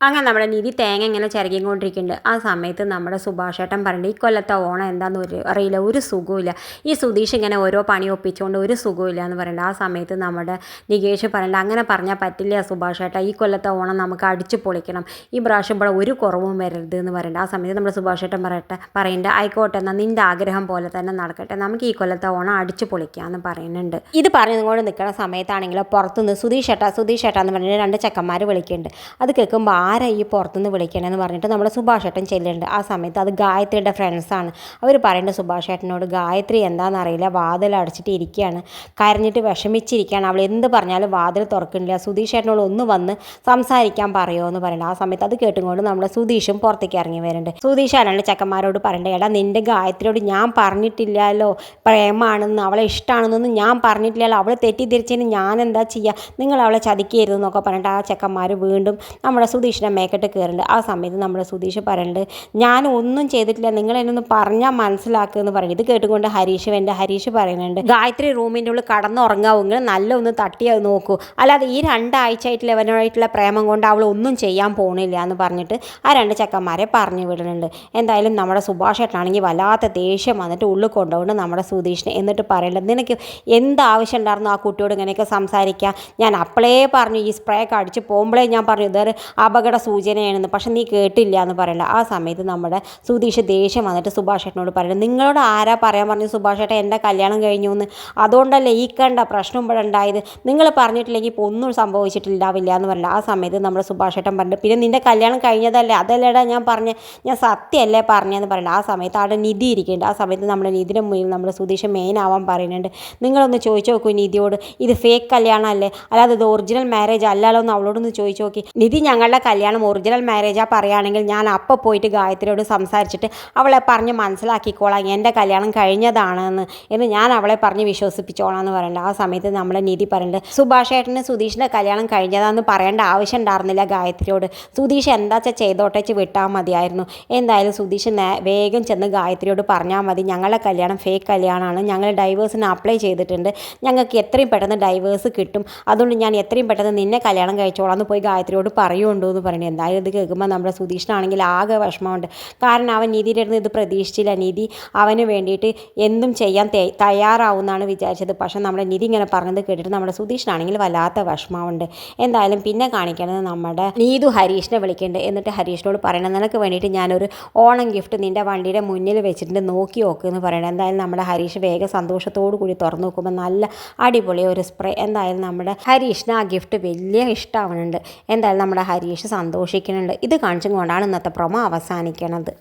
അങ്ങനെ നമ്മുടെ നിധി തേങ്ങ ഇങ്ങനെ ചിരകിക്കൊണ്ടിരിക്കുന്നുണ്ട്. ആ സമയത്ത് നമ്മുടെ സുഭാഷേട്ടൻ പറയുന്നത് ഈ കൊല്ലത്തെ ഓണം എന്താണെന്ന് അറിയില്ല, ഒരു സുഖമില്ല. ഈ സുധീഷ് ഇങ്ങനെ ഓരോ പണി ഒപ്പിച്ചുകൊണ്ട് ഒരു സുഖമില്ല എന്ന് പറയുന്നുണ്ട്. ആ സമയത്ത് നമ്മുടെ നികേഷ് പറയുന്നുണ്ട് അങ്ങനെ പറഞ്ഞാൽ പറ്റില്ല സുഭാഷേട്ട, ഈ കൊല്ലത്തെ ഓണം നമുക്ക് അടിച്ചു പൊളിക്കണം, ഈ പ്രാവശ്യം ഇവിടെ ഒരു കുറവും വരരുത് എന്ന് പറയുന്നുണ്ട്. ആ സമയത്ത് നമ്മുടെ സുഭാഷേട്ടൻ പറയുന്നുണ്ട് ആയിക്കോട്ടെ, എന്നാൽ നിൻ്റെ ആഗ്രഹം പോലെ തന്നെ നടക്കട്ടെ, നമുക്ക് ഈ കൊല്ലത്തെ ഓണം അടിച്ചു പൊളിക്കാമെന്ന് പറയുന്നുണ്ട്. ഇത് പറഞ്ഞുകൊണ്ട് നിൽക്കുന്ന സമയത്താണെങ്കിലോ പുറത്തുനിന്ന് സുധീഷേട്ട എന്ന് പറഞ്ഞിട്ട് രണ്ട് ചെക്കന്മാർ വിളിക്കുന്നുണ്ട്. അത് കേൾക്കുമ്പോൾ ആരാ ഈ പുറത്തുനിന്ന് വിളിക്കണമെന്ന് പറഞ്ഞിട്ട് നമ്മുടെ സുഭാഷേട്ടൻ ചെല്ലുന്നുണ്ട്. ആ സമയത്ത് അത് ഗായത്രിയുടെ ഫ്രണ്ട്സാണ്. അവർ പറയുന്നുണ്ട് സുഭാഷേട്ടനോട് ഗായത്രി എന്താണെന്നറിയില്ല വാതിൽ അടച്ചിട്ട് ഇരിക്കുകയാണ്, കരഞ്ഞിട്ട് വിഷമിച്ചിരിക്കുകയാണ്, അവൾ എന്ത് പറഞ്ഞാലും വാതിൽ തുറക്കുന്നില്ല, സുധീഷേട്ടനോട് ഒന്ന് വന്ന് സംസാരിക്കാൻ പറയുമോ എന്ന് പറയുന്നത്. ആ സമയത്ത് അത് കേട്ടുകൊണ്ട് നമ്മുടെ സുധീഷും പുറത്തേക്ക് ഇറങ്ങി വരുന്നുണ്ട്. സുധീഷ് ആരാണ്ട് ചെക്കന്മാരോട് പറയണ്ടേ, എടാ നിൻ്റെ ഗായത്രിയോട് ഞാൻ പറഞ്ഞിട്ടില്ലല്ലോ പ്രേമാണെന്ന്, അവളെ ഇഷ്ടമാണെന്നൊന്നും ഞാൻ പറഞ്ഞിട്ടില്ലല്ലോ, അവൾ തെറ്റിദ്ധരിച്ചതിന് ഞാൻ എന്താ ചെയ്യുക, നിങ്ങൾ അവളെ ചതിക്കരുതെന്നൊക്കെ പറഞ്ഞിട്ട് ആ ചെക്കന്മാർ വീണ്ടും നമ്മുടെ സുധീഷിനെ മേക്കെട്ട് കയറുന്നുണ്ട്. ആ സമയത്ത് നമ്മുടെ സുധീഷ് പറയുന്നുണ്ട് ഞാൻ ഒന്നും ചെയ്തിട്ടില്ല, നിങ്ങൾ എന്നൊന്ന് പറഞ്ഞാൽ മനസ്സിലാക്കുക എന്ന് പറയുന്നത്. ഇത് കേട്ടുകൊണ്ട് ഹരീഷ് പറയുന്നുണ്ട് ഗായത്രി റൂമിൻ്റെ ഉള്ളിൽ കടന്നുറങ്ങാവുമെങ്കിൽ നല്ല ഒന്ന് തട്ടി അത് നോക്കൂ, അല്ലാതെ ഈ രണ്ടാഴ്ചയായിട്ടുള്ള ഇവനായിട്ടുള്ള പ്രേമം കൊണ്ട് അവൾ ഒന്നും ചെയ്യാൻ പോകണില്ല എന്ന് പറഞ്ഞിട്ട് ആ രണ്ട് ചെക്കന്മാരെ പറഞ്ഞു വിടുന്നുണ്ട്. എന്തായാലും നമ്മുടെ സുഭാഷേട്ടനാണെങ്കിൽ വല്ലാത്ത ദേഷ്യം വന്നിട്ട് ഉള്ളിൽ കൊണ്ടുകൊണ്ട് നമ്മുടെ സുധീഷിനെ എന്നിട്ട് പറയുന്നുണ്ട് നിനക്ക് എന്താവശ്യം ഉണ്ടായിരുന്നു ആ കുട്ടിയോട് ഇങ്ങനെയൊക്കെ സംസാരിക്കാം, ഞാൻ അപ്പോഴേ പറഞ്ഞു ഈ സ്പ്രേ ഒക്കെ അടിച്ച് പോകുമ്പോഴേ ഞാൻ പറഞ്ഞു ഇതൊരു അപകട സൂചനയാണെന്ന്, പക്ഷെ നീ കേട്ടില്ല എന്ന് പറയണ്ട. ആ സമയത്ത് നമ്മുടെ സുധീഷ് ദേഷ്യം വന്നിട്ട് സുഭാഷേട്ടനോട് പറയുന്നത് നിങ്ങളോട് ആരാ പറയാൻ പറഞ്ഞു സുഭാഷേട്ടൻ എൻ്റെ കല്യാണം കഴിഞ്ഞു എന്ന്, അതുകൊണ്ടല്ലേ ഈ കണ്ട പ്രശ്നം ഇവിടെ ഉണ്ടായത്, നിങ്ങൾ പറഞ്ഞിട്ടില്ലെങ്കിൽ ഇപ്പോൾ ഒന്നും സംഭവിച്ചിട്ടില്ലാവില്ല എന്ന് പറയണ്ട. ആ സമയത്ത് നമ്മുടെ സുഭാഷേട്ടൻ പറഞ്ഞു പിന്നെ നിൻ്റെ കല്യാണം കഴിഞ്ഞതല്ലേ, അതല്ലേടാ ഞാൻ ഞാൻ സത്യമല്ലേ പറഞ്ഞതെന്ന് പറയണ്ട. ആ സമയത്ത് അവിടെ നിധി ഇരിക്കുന്നുണ്ട്. ആ സമയത്ത് നമ്മുടെ നിധിയുടെ മുന്നിൽ നമ്മുടെ സുധീഷ് മെയിൻ ആവാൻ പറയുന്നുണ്ട്. നിങ്ങളൊന്ന് ചോദിച്ചു നോക്കൂ നിധിയോട്, ഇത് ഫേക്ക് കല്യാണം അല്ലേ, അല്ലാതെ ഇത് ഒറിജിനൽ മാരേജ് അല്ലല്ലോ എന്ന് അവളോടൊന്ന് ചോദിച്ചു നോക്കി. നിധി ഞങ്ങളുടെ കല്യാണം ഒറിജിനൽ മാരേജാ പറയുകയാണെങ്കിൽ ഞാൻ അപ്പോൾ പോയിട്ട് ഗായത്രിയോട് സംസാരിച്ചിട്ട് അവളെ പറഞ്ഞ് മനസ്സിലാക്കിക്കോളാം എൻ്റെ കല്യാണം കഴിഞ്ഞതാണെന്ന് ഞാൻ അവളെ പറഞ്ഞ് വിശ്വസിപ്പിച്ചോളാം എന്ന് പറയണ്ട. ആ സമയത്ത് നമ്മളെ നിധി പറയുന്നുണ്ട് സുഭാഷേട്ടന് സുധീഷിൻ്റെ കല്യാണം കഴിഞ്ഞതാണെന്ന് പറയേണ്ട ആവശ്യം ഉണ്ടായിരുന്നില്ല ഗായത്രിയോട്, സുധീഷ് എന്താ ചെയ്തോട്ടേച്ച് വിട്ടാൽ മതിയായിരുന്നു. എന്തായാലും സുധീഷ് വേഗം ചെന്ന് ഗായത്രിയോട് പറഞ്ഞാൽ മതി ഞങ്ങളുടെ കല്യാണം ഫേക്ക് കല്യാണമാണ്, ഞങ്ങൾ ഡൈവേഴ്സിന് അപ്ലൈ ചെയ്തിട്ടുണ്ട്, ഞങ്ങൾക്ക് എത്രയും പെട്ടെന്ന് ഡൈവേഴ്സ് കിട്ടും, അതുകൊണ്ട് ഞാൻ എത്രയും പെട്ടെന്ന് നിന്നെ കല്യാണം കഴിച്ചോളാം എന്ന് പോയി ഗായത്രിയോട് പറയുണ്ടോ എന്ന് പറഞ്ഞു. എന്തായാലും ഇത് കേൾക്കുമ്പോൾ നമ്മുടെ സുധീഷിനാണെങ്കിൽ ആകെ വിഷമമുണ്ട്. കാരണം അവൻ നിധിയുടെ അടുത്ത് ഇത് പ്രതീക്ഷിച്ചില്ല, നിധി അവന് വേണ്ടിയിട്ട് എന്തും ചെയ്യാൻ തയ്യാറാവുമെന്നാണ് വിചാരിച്ചത്. പക്ഷെ നമ്മുടെ നിധി ഇങ്ങനെ പറഞ്ഞത് കേട്ടിട്ട് നമ്മുടെ സുധീഷിനാണെങ്കിൽ വല്ലാത്ത വിഷമമുണ്ട്. എന്തായാലും പിന്നെ കാണിക്കുന്നത് നമ്മുടെ നീതു ഹരീഷിനെ വിളിക്കുന്നുണ്ട്. എന്നിട്ട് ഹരീഷിനോട് പറയണം നിനക്ക് വേണ്ടിയിട്ട് ഞാനൊരു ഓണം ഗിഫ്റ്റ് നിൻ്റെ വണ്ടിയുടെ മുന്നിൽ വെച്ചിട്ടുണ്ട് നോക്കി നോക്ക് എന്ന് പറയണം. എന്തായാലും നമ്മുടെ ഹരീഷ് വേഗം സന്തോഷത്തോടു കൂടി തുറന്നു നോക്കുമ്പോൾ നല്ല അടിപൊളി ഒരു സ്പ്രേ. എന്തായാലും നമ്മുടെ ഹരീഷിന് ആ ഗിഫ്റ്റ് വലിയ ഇഷ്ടമാവുന്നുണ്ട്. എന്തായാലും നമ്മുടെ ഹരീഷ് സന്തോഷിക്കുന്നുണ്ട്. ഇത് കാണിച്ചും കൊണ്ടാണ് ഇന്നത്തെ പ്രൊമോ അവസാനിക്കുന്നത്.